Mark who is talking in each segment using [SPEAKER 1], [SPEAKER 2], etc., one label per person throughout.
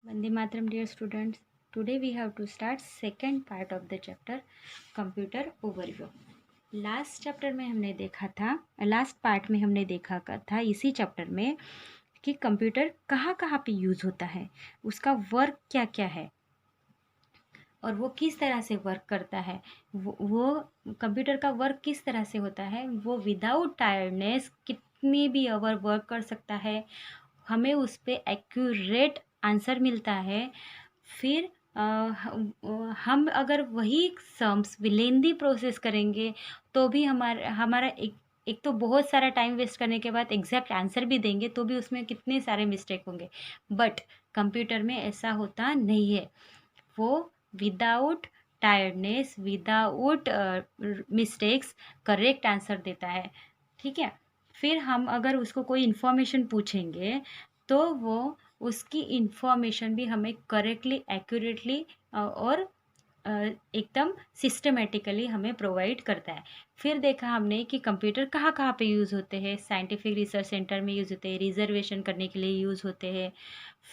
[SPEAKER 1] Vande Mataram, dear students. Today we have to start second part of the chapter Computer Overview. Last chapter में हमने देखा था, last part में हमने देखा था इसी चैप्टर में कि कंप्यूटर कहाँ कहाँ पे यूज़ होता है, उसका वर्क क्या क्या है और वो किस तरह से वर्क करता है। वो कंप्यूटर का वर्क किस तरह से होता है, वो विदाउट टायर्डनेस कितनी भी आवर वर्क कर सकता है, हमें उस पर एक्यूरेट आंसर मिलता है। फिर हम अगर वही सम्स विलेंदी प्रोसेस करेंगे तो भी हमारा एक तो बहुत सारा टाइम वेस्ट करने के बाद एग्जैक्ट आंसर भी देंगे तो भी उसमें कितने सारे मिस्टेक होंगे। बट कंप्यूटर में ऐसा होता नहीं है, वो without tiredness without mistakes correct answer देता है। ठीक है, फिर हम अगर उसको कोई इन्फॉर्मेशन पूछेंगे तो वो उसकी इन्फॉर्मेशन भी हमें करेक्टली एक्यूरेटली और एकदम सिस्टमेटिकली हमें प्रोवाइड करता है। फिर देखा हमने कि कंप्यूटर कहाँ कहाँ पे यूज़ होते हैं। साइंटिफिक रिसर्च सेंटर में यूज़ होते हैं, रिजर्वेशन करने के लिए यूज़ होते हैं,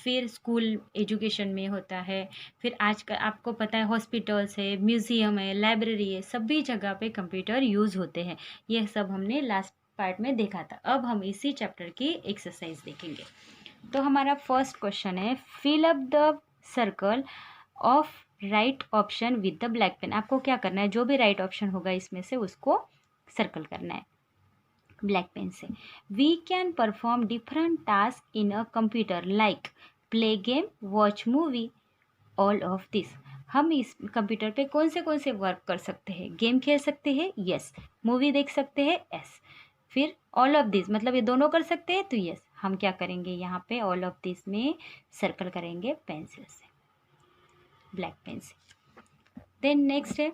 [SPEAKER 1] फिर स्कूल एजुकेशन में होता है, फिर आजकल आपको पता है हॉस्पिटल्स है, म्यूज़ियम है, लाइब्रेरी है, सभी जगह पे कंप्यूटर यूज़ होते हैं। यह सब हमने लास्ट पार्ट में देखा था। अब हम इसी चैप्टर की एक्सरसाइज देखेंगे। तो हमारा फर्स्ट क्वेश्चन है, fill up the circle of right option with the black pen. आपको क्या करना है, जो भी राइट ऑप्शन होगा इसमें से उसको सर्कल करना है ब्लैक पेन से। We can perform different task in a computer like play game, watch movie, all of this. हम इस कंप्यूटर पे कौन से वर्क कर सकते हैं? गेम खेल सकते हैं, यस। मूवी देख सकते हैं, यस। फिर ऑल ऑफ दिस मतलब ये दोनों कर सकते हैं, तो यस। हम क्या करेंगे, यहाँ पे ऑल ऑफ दिस में सर्कल करेंगे पेंसिल से, ब्लैक पेन से। देन नेक्स्ट है,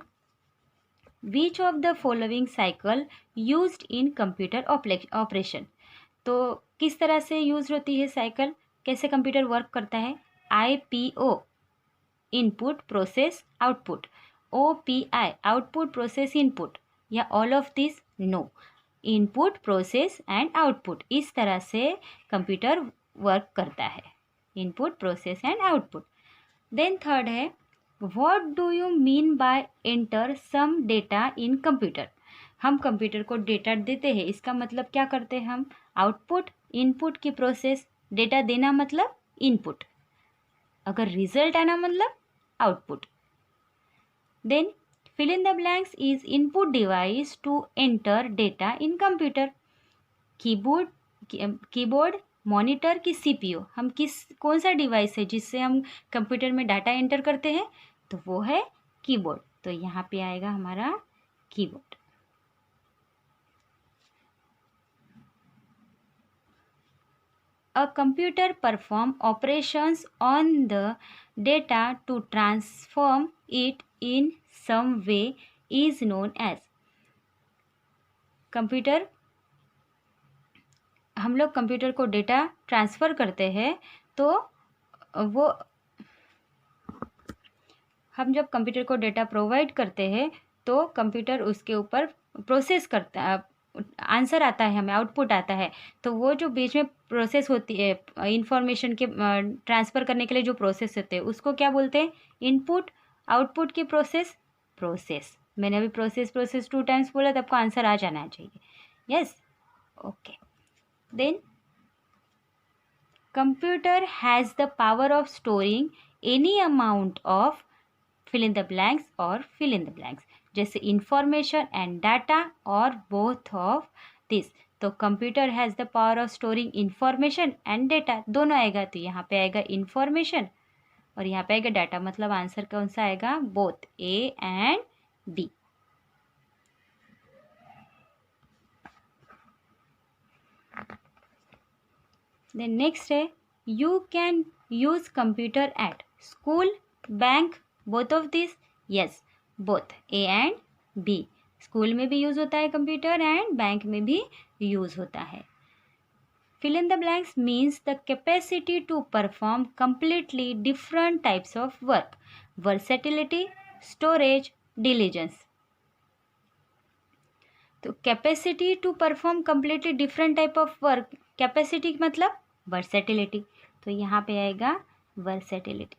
[SPEAKER 1] विच of the following cycle used in computer operation. तो किस तरह से यूज होती है साइकिल, कैसे कंप्यूटर वर्क करता है? IPO input process output, OPI output process input, या all of this? No, input process and output. इस तरह से कंप्यूटर वर्क करता है, input process and output. Then third है, what do you mean by enter some data in computer. हम computer को data देते हैं, इसका मतलब क्या करते हैं हम? आउटपुट, इनपुट की प्रोसेस, डेटा देना मतलब इनपुट, अगर रिजल्ट आना मतलब output. Then fill in the blanks is input device to enter data in computer. Keyboard, monitor की CPU। हम कौन सा डिवाइस है जिससे हम कंप्यूटर में डाटा एंटर करते हैं? तो वो है कीबोर्ड। तो यहाँ पे आएगा हमारा keyboard. A computer perform operations on the data to transform it in some way is known as। Computer, हम लोग कंप्यूटर को डेटा ट्रांसफ़र करते हैं तो वो, हम जब कंप्यूटर को डेटा प्रोवाइड करते हैं तो कंप्यूटर उसके ऊपर प्रोसेस करता है, आंसर आता है हमें, आउटपुट आता है। तो वो जो बीच में प्रोसेस होती है इंफॉर्मेशन के ट्रांसफ़र करने के लिए जो प्रोसेस होते हैं उसको क्या बोलते हैं? इनपुट आउटपुट की प्रोसेस। मैंने अभी प्रोसेस 2 टाइम्स बोला, तो आपको आंसर आ जाना चाहिए, yes. Okay, then computer has the power of storing any amount of fill in the blanks or fill in the blanks, जैसे information and data और both of this। तो computer has the power of storing information and data, दोनों आएगा। तो यहाँ पे आएगा information और यहाँ पे आएगा डाटा, मतलब आंसर कौन सा आएगा? Both, A and B। Then next है, you can use computer at school, bank, both of these? Yes, both, A and B। School में भी यूज़ होता है कंप्यूटर एंड बैंक में भी यूज़ होता है। Fill in the blanks means the capacity to perform completely different types of work, versatility, storage, diligence। तो capacity to perform completely different type of work, capacity मतलब versatility. तो यहाँ पे आएगा versatility.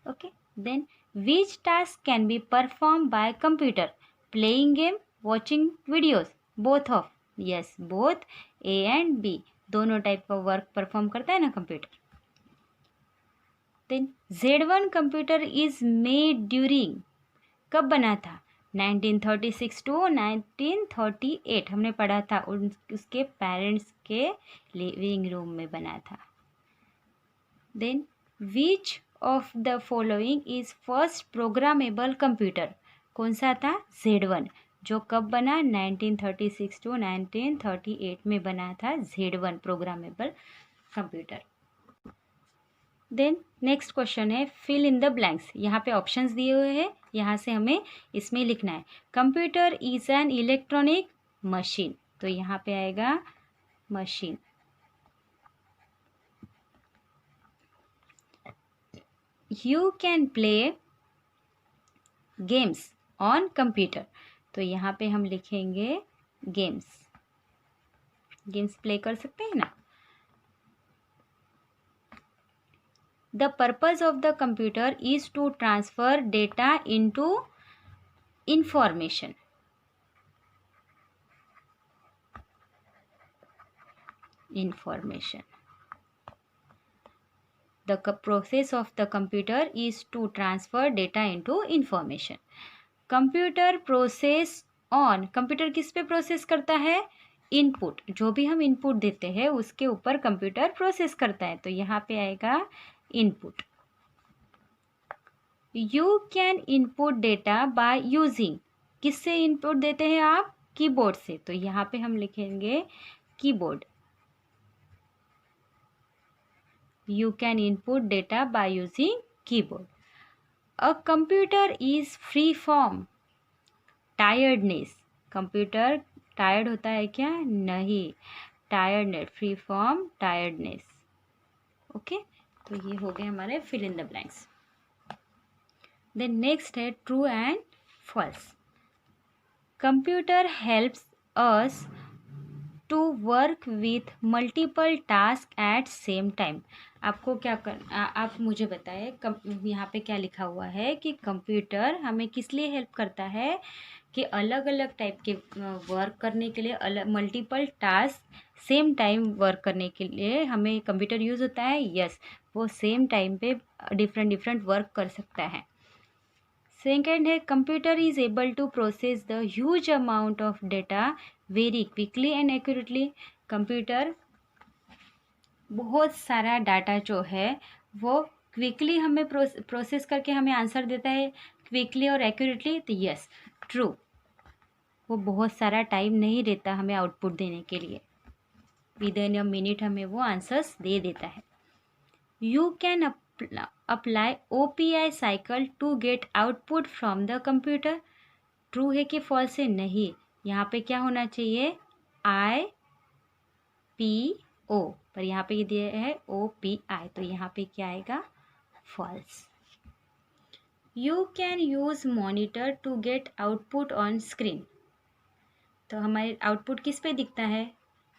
[SPEAKER 1] Okay, then which task can be performed by computer? Playing game, watching videos, both of. Yes, both A and B, दोनों type का work perform करता है ना computer. Then Z1 computer is made during, कब बना था? 1936 to 1938 हमने पढ़ा था. उसके पेरेंट्स के लिविंग रूम में बना था. Then which of the following is first programmable computer? कौन सा था? Z1, जो कब बना? 1936 टू 1938 में बना था Z1 programmable computer. Then next question है फिल इन द ब्लैंक्स. यहाँ पे ऑप्शंस दिए हुए हैं, यहाँ से हमें इसमें लिखना है. Computer is an electronic machine, तो यहाँ पे आएगा machine. You can play games on computer, तो यहाँ पे हम लिखेंगे गेम्स. गेम्स प्ले कर सकते हैं ना. The purpose of the computer is to transfer data into information. The process of the computer is to transfer data into information. Computer process on, computer किस पे प्रोसेस करता है? इनपुट, जो भी हम इनपुट देते हैं उसके ऊपर कंप्यूटर प्रोसेस करता है, तो यहाँ पे आएगा input. You can input data by using, किससे इनपुट देते हैं आप? कीबोर्ड से, तो यहाँ पे हम लिखेंगे keyboard. You can input data by using keyboard. A computer is free from tiredness, computer tired होता है क्या? नहीं, tiredness, free from tiredness. Okay, तो ये हो गए हमारे fill in the blanks. Then next है true and false. Computer helps us to work with multiple task at same time. आपको क्या आप मुझे बताएं, यहाँ पे क्या लिखा हुआ है कि कंप्यूटर हमें किस लिए हेल्प करता है? कि अलग अलग टाइप के वर्क करने के लिए, अलग multiple task same time work करने के लिए हमें कंप्यूटर यूज़ होता है. यस, वो सेम टाइम पे डिफरेंट वर्क कर सकता है. सेकेंड है computer is able to process the huge amount of data very quickly and accurately. Computer बहुत सारा डाटा जो है वो क्विकली हमें प्रोसेस करके हमें आंसर देता है, क्विकली और एक्यूरेटली. तो यस, ट्रू, वो बहुत सारा टाइम नहीं देता हमें आउटपुट देने के लिए, विद इन अ मिनट हमें वो आंसर्स दे देता है. You can apply OPI cycle to get output from the computer. True है कि फॉल्स है? नहीं, यहाँ पे क्या होना चाहिए? IPO, पर यहाँ पे ये दिया है OPI, तो यहाँ पे क्या आएगा? False. You can use monitor to get output on screen, तो हमारे आउटपुट किस पे दिखता है?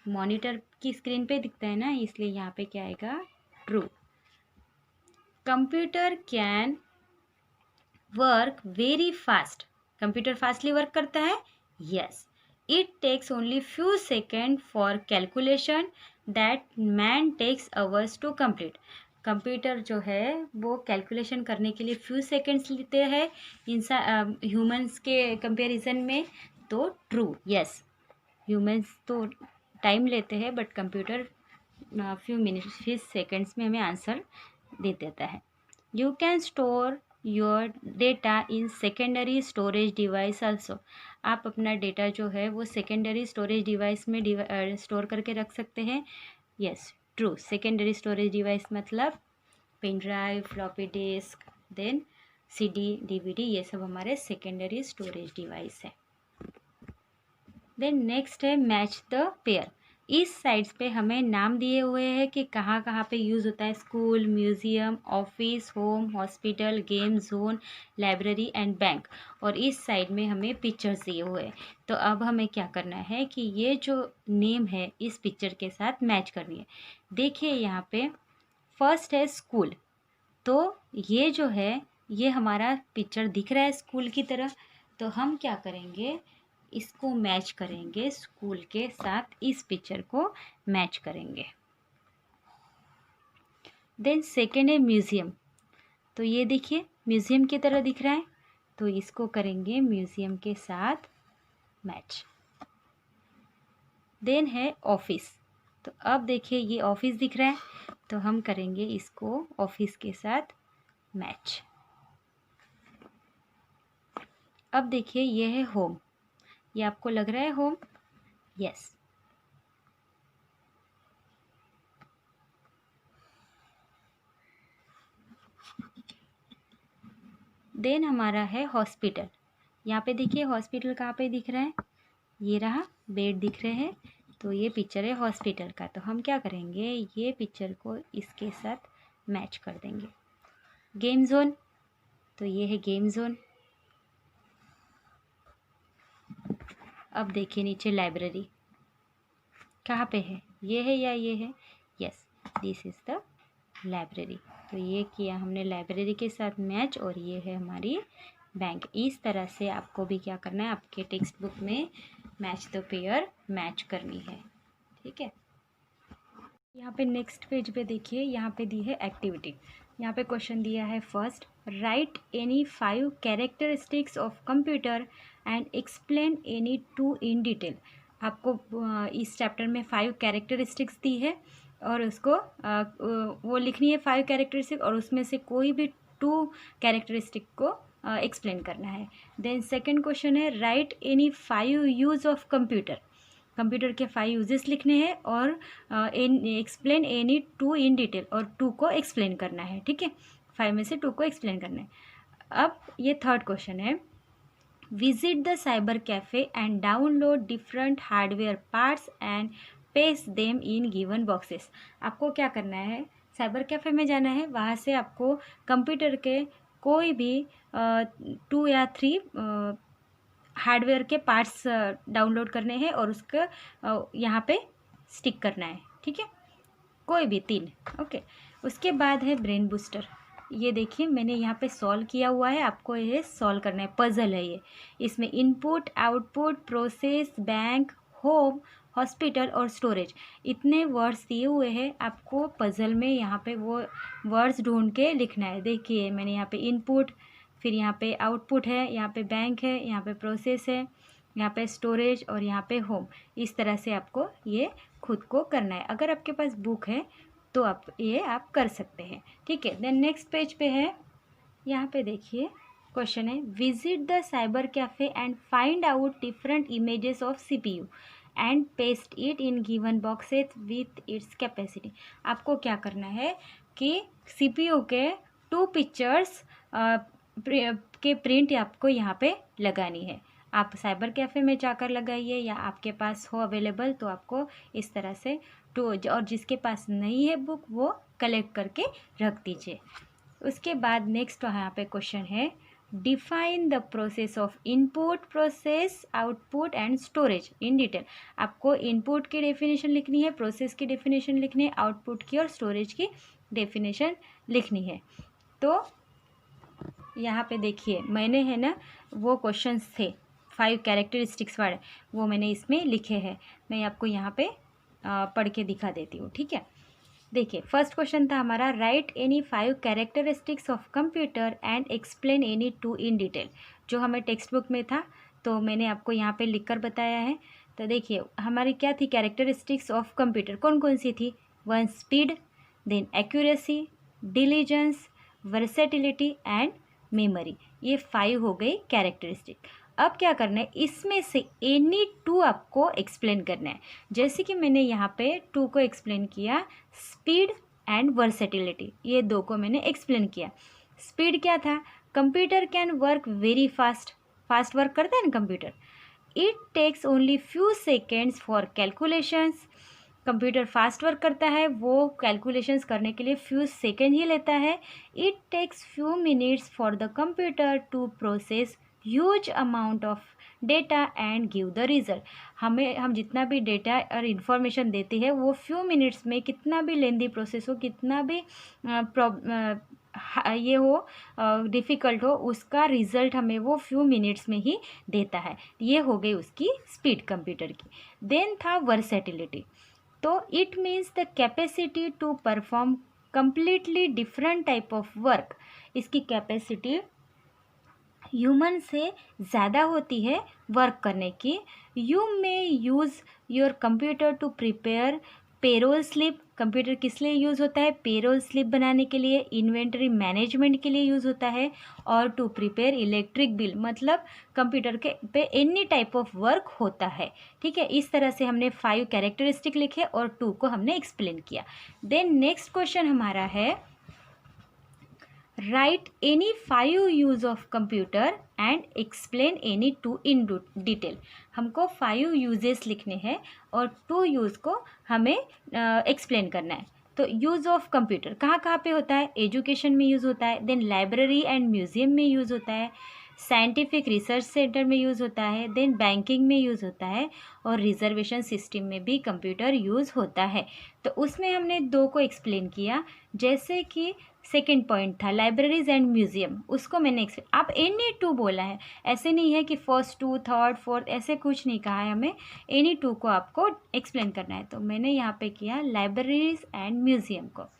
[SPEAKER 1] मॉनिटर की स्क्रीन पे दिखता है ना, इसलिए यहाँ पे क्या आएगा? True. Computer can work very fast, computer fastly work करता है? Yes. It takes only few second for calculation that man takes hours to complete. Computer जो है वो कैलकुलेशन करने के लिए फ्यू सेकेंड्स लेते हैं ह्यूमंस के कंपैरिजन में, तो ट्रू. यस, ह्यूमंस तो टाइम लेते हैं बट कंप्यूटर फ्यू सेकेंड्स में हमें आंसर दे देता है. You can store your data in secondary storage device also. आप अपना डेटा जो है वो सेकेंडरी स्टोरेज डिवाइस में स्टोर करके रख सकते हैं. Yes, true. Secondary storage device मतलब pen drive, floppy disk, then CD, DVD, ये सब हमारे सेकेंडरी स्टोरेज डिवाइस है. देन नेक्स्ट है मैच द पेयर. इस साइड्स पे हमें नाम दिए हुए हैं कि कहाँ कहाँ पे यूज़ होता है, school, museum, office, home, hospital, game zone, library and bank. और इस साइड में हमें पिक्चर्स दिए हुए हैं। तो अब हमें क्या करना है कि ये जो नेम है इस पिक्चर के साथ मैच करनी है। देखिए यहाँ पे फर्स्ट है स्कूल, तो ये जो है ये हमारा पिक्चर दिख रहा है स्कूल की तरह। तो हम क्या करेंगे, इसको मैच करेंगे स्कूल के साथ, इस पिक्चर को मैच करेंगे। देन सेकेंड है म्यूज़ियम, तो ये देखिए म्यूज़ियम की तरह दिख रहा है, तो इसको करेंगे म्यूज़ियम के साथ मैच। देन है ऑफिस, तो अब देखिए ये ऑफिस दिख रहा है, तो हम करेंगे इसको ऑफिस के साथ मैच। अब देखिए ये है होम, ये आपको लग रहा है होम? यस। देन हमारा है हॉस्पिटल, यहाँ पे देखिए हॉस्पिटल कहाँ पे दिख रहा है, ये रहा, बेड दिख रहे हैं, तो ये पिक्चर है हॉस्पिटल का। तो हम क्या करेंगे, ये पिक्चर को इसके साथ मैच कर देंगे। गेम जोन, तो ये है गेम जोन। अब देखिए नीचे लाइब्रेरी, कहाँ पे है, ये है या ये है? Yes, this is the library. तो ये किया हमने लाइब्रेरी के साथ मैच, और ये है हमारी बैंक। इस तरह से आपको भी क्या करना है, आपके टेक्स्ट बुक में मैच द पेयर मैच करनी है, ठीक है। यहाँ पे नेक्स्ट पेज पे देखिए, यहाँ पे दी है एक्टिविटी। यहाँ पे क्वेश्चन दिया है first, right any 5 characteristics of computer and explain any 2 in detail. आपको इस चैप्टर में 5 कैरेक्टरिस्टिक्स दी है, और उसको वो लिखनी है 5 कैरेक्टरिस्टिक, और उसमें से कोई भी 2 कैरेक्टरिस्टिक को एक्सप्लेन करना है। देन सेकेंड क्वेश्चन है, right any 5 use of computer. Computer के 5 यूजेस लिखने हैं, और एक्सप्लेन एनी 2 इन डिटेल, और 2 को एक्सप्लेन करना है, ठीक है। 5 में से 2 को एक्सप्लेन करना है। अब ये थर्ड क्वेश्चन है, visit the cyber cafe and download different hardware parts and paste them in given boxes. आपको क्या करना है, साइबर कैफ़े में जाना है, वहाँ से आपको कंप्यूटर के कोई भी 2 या 3 हार्डवेयर के पार्ट्स डाउनलोड करने हैं, और उसका यहाँ पे स्टिक करना है, ठीक है, कोई भी 3। ओके। उसके बाद है ब्रेन बूस्टर, ये देखिए मैंने यहाँ पे सॉल्व किया हुआ है, आपको ये सॉल्व करना है, पजल है ये। इसमें input, output, process, bank, home, hospital और स्टोरेज, इतने वर्ड्स दिए हुए हैं। आपको पजल में यहाँ पे वो वर्ड्स ढूंढ के लिखना है। देखिए मैंने यहाँ पे इनपुट, फिर यहाँ पे आउटपुट है, यहाँ पे बैंक है, यहाँ पे प्रोसेस है, यहाँ पे स्टोरेज, और यहाँ पे होम। इस तरह से आपको ये खुद को करना है। अगर आपके पास बुक है तो आप कर सकते हैं, ठीक है। देन नेक्स्ट पेज पे है, यहाँ पे देखिए क्वेश्चन है, visit the cyber cafe and find out different images of CPU and paste it in given boxes with its capacity. आपको क्या करना है कि सीपीयू के 2 पिक्चर्स के प्रिंट आपको यहाँ पे लगानी है। आप साइबर कैफ़े में जाकर लगाइए, या आपके पास हो अवेलेबल तो आपको इस तरह से और जिसके पास नहीं है बुक वो कलेक्ट करके रख दीजिए। उसके बाद नेक्स्ट यहाँ पे क्वेश्चन है, define the process of input, process, output and storage in detail. आपको इनपुट की डेफिनेशन लिखनी है, प्रोसेस की डेफिनेशन लिखनी है, आउटपुट की और स्टोरेज की डेफिनेशन लिखनी है। तो यहाँ पे देखिए मैंने है ना वो क्वेश्चंस थे 5 कैरेक्टरिस्टिक्स वाले, वो मैंने इसमें लिखे हैं। मैं आपको यहाँ पे पढ़ के दिखा देती हूँ, ठीक है। देखिए फर्स्ट क्वेश्चन था हमारा, right any 5 characteristics of computer and explain any 2 in detail. जो हमें टेक्स्ट बुक में था तो मैंने आपको यहाँ पे लिखकर बताया है। तो देखिए हमारी क्या थी कैरेक्टरिस्टिक्स ऑफ कंप्यूटर, कौन कौन सी थी? 1 speed, then accuracy, diligence, versatility and memory. ये 5 हो गई कैरेक्टरिस्टिक। अब क्या करना है, इसमें से एनी 2 आपको एक्सप्लेन करना है। जैसे कि मैंने यहाँ पे 2 को एक्सप्लेन किया, स्पीड एंड वर्सेटिलिटी, ये 2 को मैंने एक्सप्लेन किया। स्पीड क्या था? Computer can work very fast, fast work करता है ना computer. It takes only few seconds for calculations, computer fast work करता है, वो कैलकुलेशंस करने के लिए फ्यू सेकेंड ही लेता है। It takes few minutes for the computer to process huge amount of data and give the result. हम जितना भी डेटा और इन्फॉर्मेशन देते हैं वो फ्यू मिनट्स में, कितना भी लेंदी प्रोसेस हो, कितना भी ये हो डिफ़िकल्ट हो, उसका रिज़ल्ट हमें वो फ्यू मिनट्स में ही देता है। ये हो गई उसकी स्पीड कंप्यूटर की। देन था वर्सेटिलिटी। तो it means the capacity to perform completely different type of work. इसकी कैपेसिटी ह्यूमन से ज़्यादा होती है वर्क करने की। You may use your computer to prepare payroll slip. Computer किस लिए यूज़ होता है? पेरोल स्लिप बनाने के लिए, इन्वेंटरी मैनेजमेंट के लिए यूज़ होता है, और टू प्रिपेयर इलेक्ट्रिक बिल, मतलब कंप्यूटर के पे एनी टाइप ऑफ वर्क होता है। ठीक है, इस तरह से हमने 5 कैरेक्टरिस्टिक लिखे और 2 को हमने एक्सप्लेन किया। देन नेक्स्ट क्वेश्चन हमारा है, right any 5 use of computer and explain any 2 in detail. हमको 5 यूजेस लिखने हैं और 2 यूज़ को हमें एक्सप्लेन करना है। तो यूज़ ऑफ कंप्यूटर कहाँ कहाँ पे होता है? एजुकेशन में यूज़ होता है, देन लाइब्रेरी एंड म्यूज़ियम में यूज़ होता है, साइंटिफिक रिसर्च सेंटर में यूज़ होता है, देन बैंकिंग में यूज़ होता है, और रिजर्वेशन सिस्टम में भी कंप्यूटर यूज़ होता है। तो उसमें हमने 2 को एक्सप्लेन किया। जैसे कि सेकेंड पॉइंट था लाइब्रेरीज एंड म्यूज़ियम, उसको मैंने आप एनी 2 बोला है, ऐसे नहीं है कि फर्स्ट 2 थर्ड फोर्थ, ऐसे कुछ नहीं कहा है हमें, एनी 2 को आपको एक्सप्लेन करना है। तो मैंने यहाँ पे किया लाइब्रेरीज एंड म्यूज़ियम को।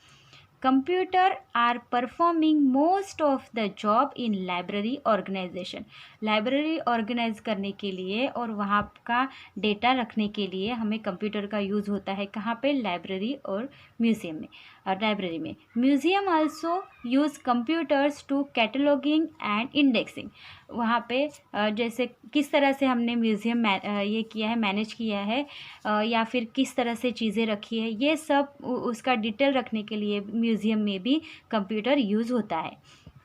[SPEAKER 1] Computer are performing most of the job in library organisation. Library organise करने के लिए और वहाँ का डेटा रखने के लिए हमें कंप्यूटर का यूज़ होता है। कहाँ पे? लाइब्रेरी और म्यूज़ियम में। और लाइब्रेरी में museum also use computers to cataloguing and indexing. वहाँ पे जैसे किस तरह से हमने म्यूज़ियम ये किया है, मैनेज किया है, या फिर किस तरह से चीज़ें रखी है, ये सब उसका डिटेल रखने के लिए म्यूज़ियम में भी कंप्यूटर यूज़ होता है।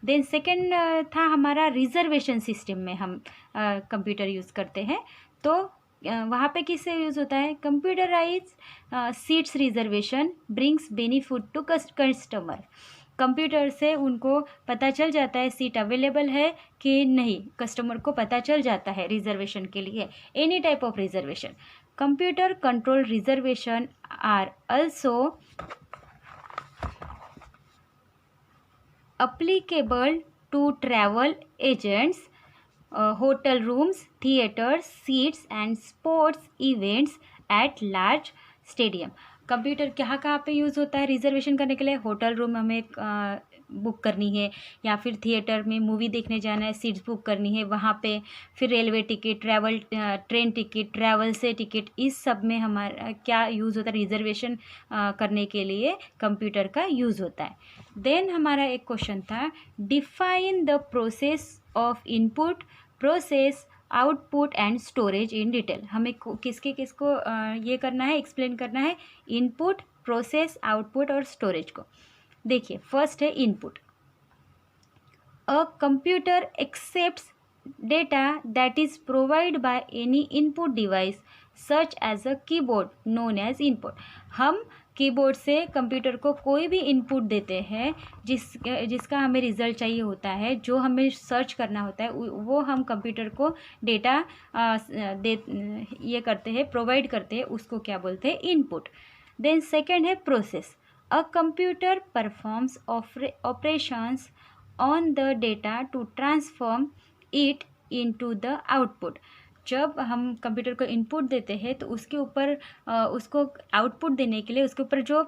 [SPEAKER 1] देन सेकेंड था हमारा रिजर्वेशन सिस्टम में हम कंप्यूटर यूज़ करते हैं। तो वहाँ पे किससे यूज़ होता है? Computerise seats reservation brings benefit to customer. Computer से उनको पता चल जाता है सीट अवेलेबल है कि नहीं, कस्टमर को पता चल जाता है रिजर्वेशन के लिए, any type of reservation. Computer control reservation are also applicable to travel agents, hotel rooms, theaters, seats and sports events at large stadium। Computer कहाँ पे यूज़ होता है रिजर्वेशन करने के लिए? होटल रूम हमें बुक करनी है, या फिर थिएटर में मूवी देखने जाना है, सीट्स बुक करनी है वहाँ पे, फिर railway ticket, train ticket, travel से टिकट, इस सब में हमारा क्या यूज़ होता है? रिजर्वेशन करने के लिए कंप्यूटर का यूज़ होता है। देन हमारा एक क्वेश्चन था, define the process of input, process, output and storage in detail. हमें किसको ये करना है, एक्सप्लेन करना है, इनपुट, प्रोसेस, आउटपुट और स्टोरेज को। देखिए फर्स्ट है input. A computer accepts data that is provide by any input device such as a keyboard known as input. हम कीबोर्ड से कंप्यूटर को कोई भी इनपुट देते हैं जिसका हमें रिज़ल्ट चाहिए होता है, जो हमें सर्च करना होता है, वो हम कंप्यूटर को डेटा ये करते हैं, प्रोवाइड करते हैं, उसको क्या बोलते हैं? इनपुट। देन सेकेंड है process. A computer performs operations on the data to transform it into the output. जब हम कंप्यूटर को इनपुट देते हैं तो उसके ऊपर उसको आउटपुट देने के लिए उसके ऊपर जो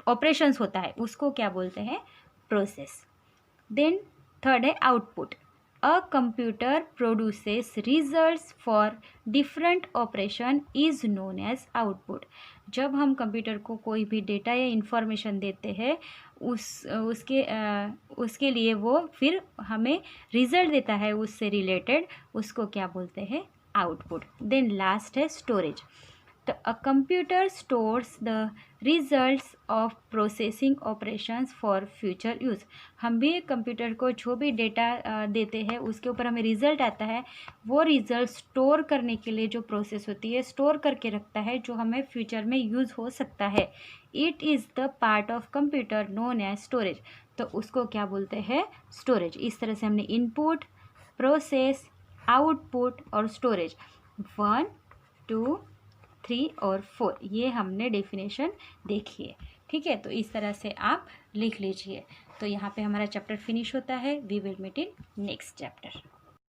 [SPEAKER 1] ऑपरेशंस होता है उसको क्या बोलते हैं? प्रोसेस। देन थर्ड है output. A computer produces results for different operation is known as output. जब हम कंप्यूटर को कोई भी डेटा या इंफॉर्मेशन देते हैं उसके लिए वो फिर हमें रिज़ल्ट देता है उससे रिलेटेड, उसको क्या बोलते हैं? आउटपुट। देन लास्ट है स्टोरेज। तो a computer stores the results of processing operations for future use. हम भी एक कंप्यूटर को जो भी डेटा देते हैं उसके ऊपर हमें रिजल्ट आता है, वो रिजल्ट स्टोर करने के लिए जो प्रोसेस होती है स्टोर करके रखता है, जो हमें फ्यूचर में यूज़ हो सकता है। It is the part of computer known as storage. तो उसको क्या बोलते हैं? स्टोरेज। इस तरह से हमने इनपुट, प्रोसेस, आउटपुट और स्टोरेज 1, 2, 3 और 4 ये हमने डेफिनेशन देखी है। ठीक है, तो इस तरह से आप लिख लीजिए। तो यहाँ पे हमारा चैप्टर फिनिश होता है। We will meet in next chapter.